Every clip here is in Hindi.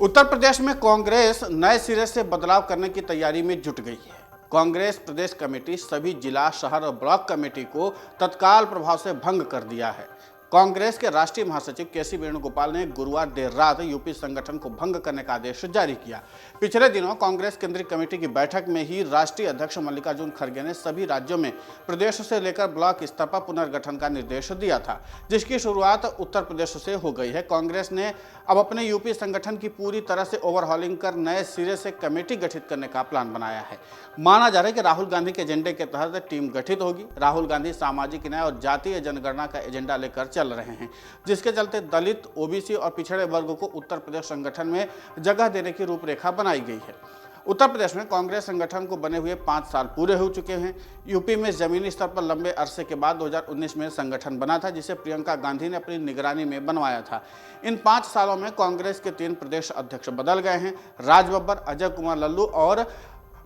उत्तर प्रदेश में कांग्रेस नए सिरे से बदलाव करने की तैयारी में जुट गई है। कांग्रेस प्रदेश कमेटी सभी जिला, शहर और ब्लॉक कमेटी को तत्काल प्रभाव से भंग कर दिया है। कांग्रेस के राष्ट्रीय महासचिव केसी वेणुगोपाल ने गुरुवार देर रात यूपी संगठन को भंग करने का आदेश जारी किया। पिछले दिनों कांग्रेस केंद्रीय कमेटी की बैठक में ही राष्ट्रीय अध्यक्ष मल्लिकार्जुन खड़गे ने सभी राज्यों में प्रदेश से लेकर ब्लॉक स्तर पर पुनर्गठन का निर्देश दिया था, जिसकी शुरुआत उत्तर प्रदेश से हो गई है। कांग्रेस ने अब अपने यूपी संगठन की पूरी तरह से ओवरहॉलिंग कर नए सिरे से कमेटी गठित करने का प्लान बनाया है। माना जा रहा है कि राहुल गांधी के एजेंडे के तहत टीम गठित होगी। राहुल गांधी सामाजिक न्याय और जातीय जनगणना का एजेंडा लेकर चल रहे हैं, जिसके चलते दलित, ओबीसी और पिछड़े वर्ग को उत्तर प्रदेश संगठन में जगह देने की रूपरेखा बनाई गई है। उत्तर प्रदेश में कांग्रेस संगठन को बने हुए 5 साल पूरे हो चुके हैं। यूपी में जमीनी स्तर पर लंबे अरसे के बाद 2019 में संगठन बना था, जिसे प्रियंका गांधी ने अपनी निगरानी में बनवाया था। इन 5 सालों में कांग्रेस के 3 प्रदेश अध्यक्ष बदल गए हैं। राज बब्बर, अजय कुमार लल्लू और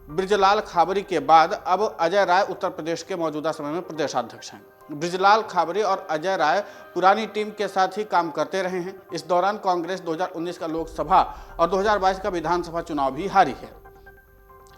ब्रिजलाल खाबरी के बाद अब अजय राय उत्तर प्रदेश के मौजूदा समय में प्रदेशाध्यक्ष हैं। ब्रिजलाल खाबरी और अजय राय पुरानी टीम के साथ ही काम करते रहे हैं। इस दौरान कांग्रेस 2019 का लोकसभा और 2022 का विधानसभा चुनाव भी हारी है,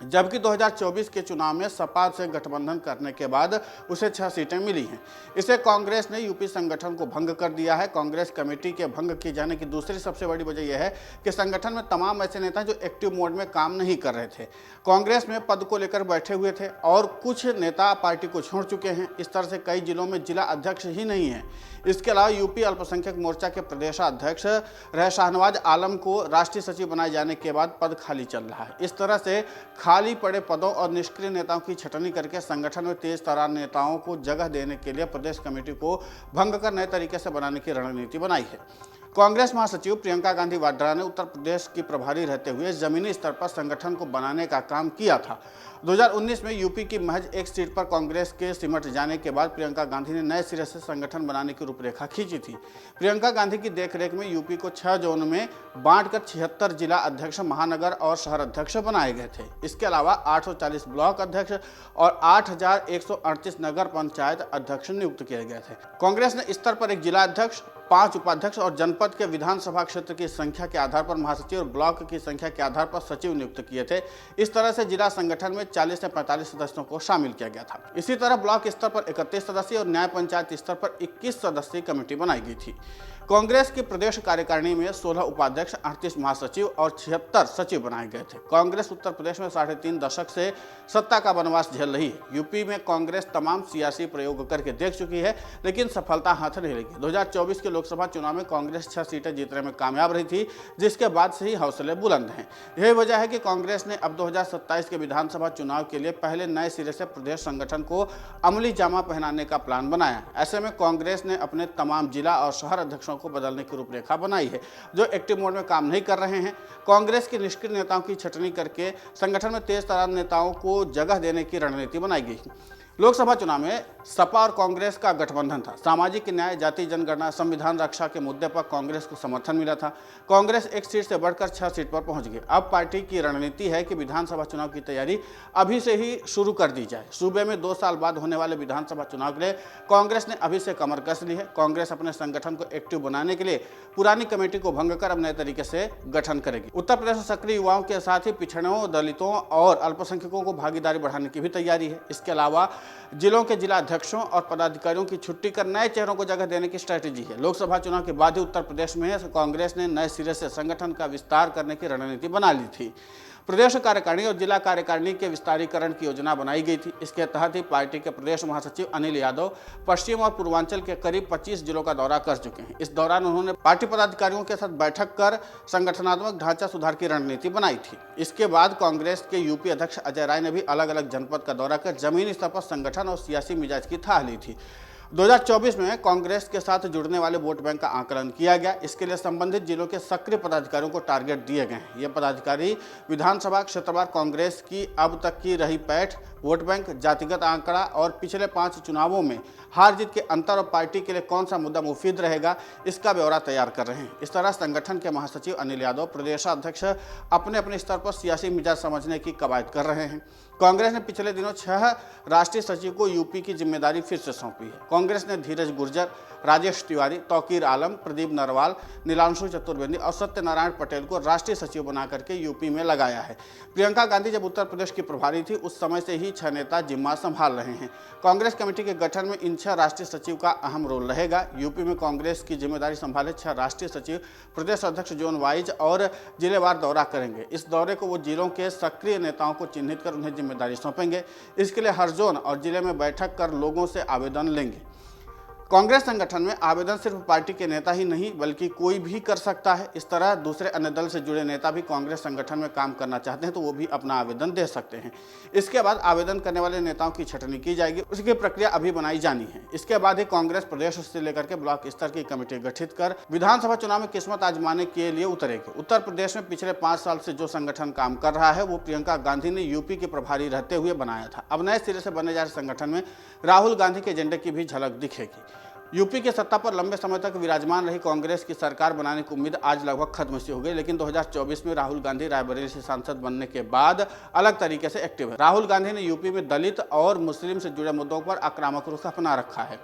जबकि 2024 के चुनाव में सपा से गठबंधन करने के बाद उसे 6 सीटें मिली हैं। इसे कांग्रेस ने यूपी संगठन को भंग कर दिया है। कांग्रेस कमेटी के भंग किए जाने की दूसरी सबसे बड़ी वजह यह है कि संगठन में तमाम ऐसे नेता जो एक्टिव मोड में काम नहीं कर रहे थे, कांग्रेस में पद को लेकर बैठे हुए थे और कुछ नेता पार्टी को छोड़ चुके हैं। इस तरह से कई जिलों में जिला अध्यक्ष ही नहीं है। इसके अलावा यूपी अल्पसंख्यक मोर्चा के प्रदेशाध्यक्ष रहे शाहनवाज आलम को राष्ट्रीय सचिव बनाए जाने के बाद पद खाली चल रहा है। इस तरह से खाली पड़े पदों और निष्क्रिय नेताओं की छटनी करके संगठन में तेज तर्रार नेताओं को जगह देने के लिए प्रदेश कमेटी को भंग कर नए तरीके से बनाने की रणनीति बनाई है। कांग्रेस महासचिव प्रियंका गांधी वाड्रा ने उत्तर प्रदेश की प्रभारी रहते हुए जमीनी स्तर पर संगठन को बनाने का काम किया था। 2019 में यूपी की महज एक सीट पर कांग्रेस के सिमट जाने के बाद प्रियंका गांधी ने नए सिरे से संगठन बनाने की रूपरेखा खींची थी। प्रियंका गांधी की देखरेख में यूपी को 6 जोन में बांटकर 76 जिला अध्यक्ष, महानगर और शहर अध्यक्ष बनाए गए थे। इसके अलावा 840 ब्लॉक अध्यक्ष और 8138 नगर पंचायत अध्यक्ष नियुक्त किए गए थे। कांग्रेस ने स्तर पर एक जिला अध्यक्ष, 5 उपाध्यक्ष और जनपद के विधानसभा क्षेत्र की संख्या के आधार पर महासचिव और ब्लॉक की संख्या के आधार पर सचिव नियुक्त किए थे। इस तरह से जिला संगठन में 40 से 45 सदस्यों को शामिल किया गया था। इसी तरह ब्लॉक स्तर पर 31 सदस्यीय और न्याय पंचायत स्तर पर 21 सदस्यीय कमेटी बनाई गई थी। कांग्रेस की प्रदेश कार्यकारिणी में 16 उपाध्यक्ष, 38 महासचिव और 76 सचिव बनाए गए थे। कांग्रेस उत्तर प्रदेश में 3.5 दशक से सत्ता का वनवास झेल रही है। यूपी में कांग्रेस तमाम सियासी प्रयोग करके देख चुकी है, लेकिन सफलता हाथ नहीं लगी। 2024 के लोकसभा चुनाव में कांग्रेस 6 सीटें जीतने में कामयाब रही थी, जिसके बाद से ही हौसले बुलंद हैं। यही वजह है कि कांग्रेस ने अब 2027 के विधानसभा चुनाव के लिए पहले नए सिरे से प्रदेश संगठन को अमली जामा पहनाने का प्लान बनाया। ऐसे में कांग्रेस ने अपने तमाम जिला और शहर अध्यक्षों को बदलने की रूपरेखा बनाई है, जो एक्टिव मोड में काम नहीं कर रहे हैं। कांग्रेस के निष्क्रिय नेताओं की छटनी करके संगठन में तेज तर्रार नेताओं को जगह देने की रणनीति बनाई गई। लोकसभा चुनाव में सपा और कांग्रेस का गठबंधन था। सामाजिक न्याय, जातीय जनगणना, संविधान रक्षा के मुद्दे पर कांग्रेस को समर्थन मिला था। कांग्रेस एक सीट से बढ़कर 6 सीट पर पहुंच गई। अब पार्टी की रणनीति है कि विधानसभा चुनाव की तैयारी अभी से ही शुरू कर दी जाए। सूबे में 2 साल बाद होने वाले विधानसभा चुनाव के लिए कांग्रेस ने अभी से कमर कस ली है। कांग्रेस अपने संगठन को एक्टिव बनाने के लिए पुरानी कमेटी को भंग कर अब नए तरीके से गठन करेगी। उत्तर प्रदेश में सक्रिय युवाओं के साथ ही पिछड़ों, दलितों और अल्पसंख्यकों को भागीदारी बढ़ाने की भी तैयारी है। इसके अलावा जिलों के जिला अध्यक्षों और पदाधिकारियों की छुट्टी कर नए चेहरों को जगह देने की स्ट्रैटेजी है। लोकसभा चुनाव के बाद ही उत्तर प्रदेश में कांग्रेस ने नए सिरे से संगठन का विस्तार करने की रणनीति बना ली थी। प्रदेश कार्यकारिणी और जिला कार्यकारिणी के विस्तारीकरण की योजना बनाई गई थी। इसके तहत ही पार्टी के प्रदेश महासचिव अनिल यादव पश्चिम और पूर्वांचल के करीब 25 जिलों का दौरा कर चुके हैं। इस दौरान उन्होंने पार्टी पदाधिकारियों के साथ बैठक कर संगठनात्मक ढांचा सुधार की रणनीति बनाई थी। इसके बाद कांग्रेस के यूपी अध्यक्ष अजय राय ने भी अलग अलग जनपद का दौरा कर जमीनी स्तर पर संगठन और सियासी मिजाज की थाह ली थी। 2024 में कांग्रेस के साथ जुड़ने वाले वोट बैंक का आकलन किया गया। इसके लिए संबंधित जिलों के सक्रिय पदाधिकारियों को टारगेट दिए गए हैं। ये पदाधिकारी विधानसभा क्षेत्रवार कांग्रेस की अब तक की रही पैठ, वोट बैंक, जातिगत आंकड़ा और पिछले 5 चुनावों में हार जीत के अंतर और पार्टी के लिए कौन सा मुद्दा मुफीद रहेगा, इसका ब्यौरा तैयार कर रहे हैं। इस तरह संगठन के महासचिव अनिल यादव, प्रदेशाध्यक्ष अपने अपने स्तर पर सियासी मिजाज समझने की कवायद कर रहे हैं। कांग्रेस ने पिछले दिनों 6 राष्ट्रीय सचिव को यूपी की जिम्मेदारी फिर से सौंपी है। कांग्रेस ने धीरज गुर्जर, राजेश तिवारी, तौकीर आलम, प्रदीप नरवाल, नीलांशु चतुर्वेदी और सत्यनारायण पटेल को राष्ट्रीय सचिव बना करके यूपी में लगाया है। प्रियंका गांधी जब उत्तर प्रदेश की प्रभारी थी उस समय से ही 6 नेता जिम्मा संभाल रहे हैं। कांग्रेस कमेटी के गठन में इन 6 राष्ट्रीय सचिव का अहम रोल रहेगा। यूपी में कांग्रेस की जिम्मेदारी संभाले 6 राष्ट्रीय सचिव प्रदेश अध्यक्ष जोन वाइज और जिलेवार दौरा करेंगे। इस दौरे को वो जिलों के सक्रिय नेताओं को चिन्हित कर उन्हें जिम्मेदारी सौंपेंगे। इसके लिए हर जोन और जिले में बैठक कर लोगों से आवेदन लेंगे। कांग्रेस संगठन में आवेदन सिर्फ पार्टी के नेता ही नहीं बल्कि कोई भी कर सकता है। इस तरह दूसरे अन्य दल से जुड़े नेता भी कांग्रेस संगठन में काम करना चाहते हैं तो वो भी अपना आवेदन दे सकते हैं। इसके बाद आवेदन करने वाले नेताओं की छटनी की जाएगी, उसकी प्रक्रिया अभी बनाई जानी है। इसके बाद ही कांग्रेस प्रदेश से लेकर के ब्लॉक स्तर की कमेटी गठित कर विधानसभा चुनाव में किस्मत आजमाने के लिए उतरेगी। उत्तर प्रदेश में पिछले 5 साल से जो संगठन काम कर रहा है वो प्रियंका गांधी ने यूपी के प्रभारी रहते हुए बनाया था। अब नए सिरे से बनने जा रहे संगठन में राहुल गांधी के एजेंडे की भी झलक दिखेगी। यूपी के सत्ता पर लंबे समय तक विराजमान रही कांग्रेस की सरकार बनाने की उम्मीद आज लगभग खत्म सी हो गई, लेकिन 2024 में राहुल गांधी रायबरेली से सांसद बनने के बाद अलग तरीके से एक्टिव है। राहुल गांधी ने यूपी में दलित और मुस्लिम से जुड़े मुद्दों पर आक्रामक रुख अपना रखा है।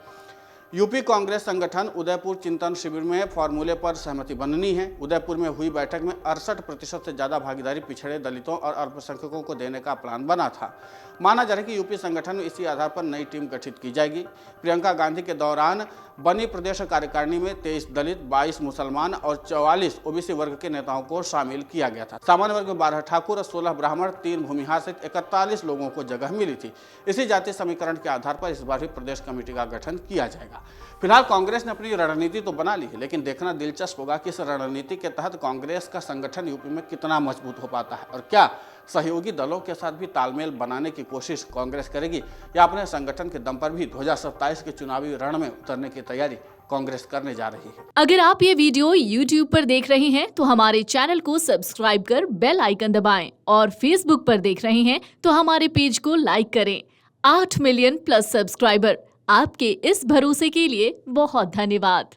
यूपी कांग्रेस संगठन उदयपुर चिंतन शिविर में फॉर्मूले पर सहमति बननी है। उदयपुर में हुई बैठक में 68% से ज्यादा भागीदारी पिछड़े दलितों और अल्पसंख्यकों को देने का प्लान बना था। माना जा रहा है कि यूपी संगठन में इसी आधार पर नई टीम गठित की जाएगी। प्रियंका गांधी के दौरान बनी प्रदेश कार्यकारिणी में 23 दलित, 22 मुसलमान और 44 ओबीसी वर्ग के नेताओं को शामिल किया गया था। सामान्य वर्ग में 12 ठाकुर और 16 ब्राह्मण, 3 भूमिहार सहित 41 लोगों को जगह मिली थी। इसी जातीय समीकरण के आधार पर इस बार भी प्रदेश कमेटी का गठन किया जाएगा। फिलहाल कांग्रेस ने अपनी रणनीति तो बना ली है, लेकिन देखना दिलचस्प होगा कि इस रणनीति के तहत कांग्रेस का संगठन यूपी में कितना मजबूत हो पाता है और क्या सहयोगी दलों के साथ भी तालमेल बनाने की कोशिश कांग्रेस करेगी या अपने संगठन के दम पर भी 2027 के चुनावी रण में उतरने की तैयारी कांग्रेस करने जा रही है। अगर आप ये वीडियो YouTube पर देख रहे हैं तो हमारे चैनल को सब्सक्राइब कर बेल आइकन दबाएं और Facebook पर देख रहे हैं तो हमारे पेज को लाइक करें। 8 मिलियन प्लस सब्सक्राइबर, आपके इस भरोसे के लिए बहुत धन्यवाद।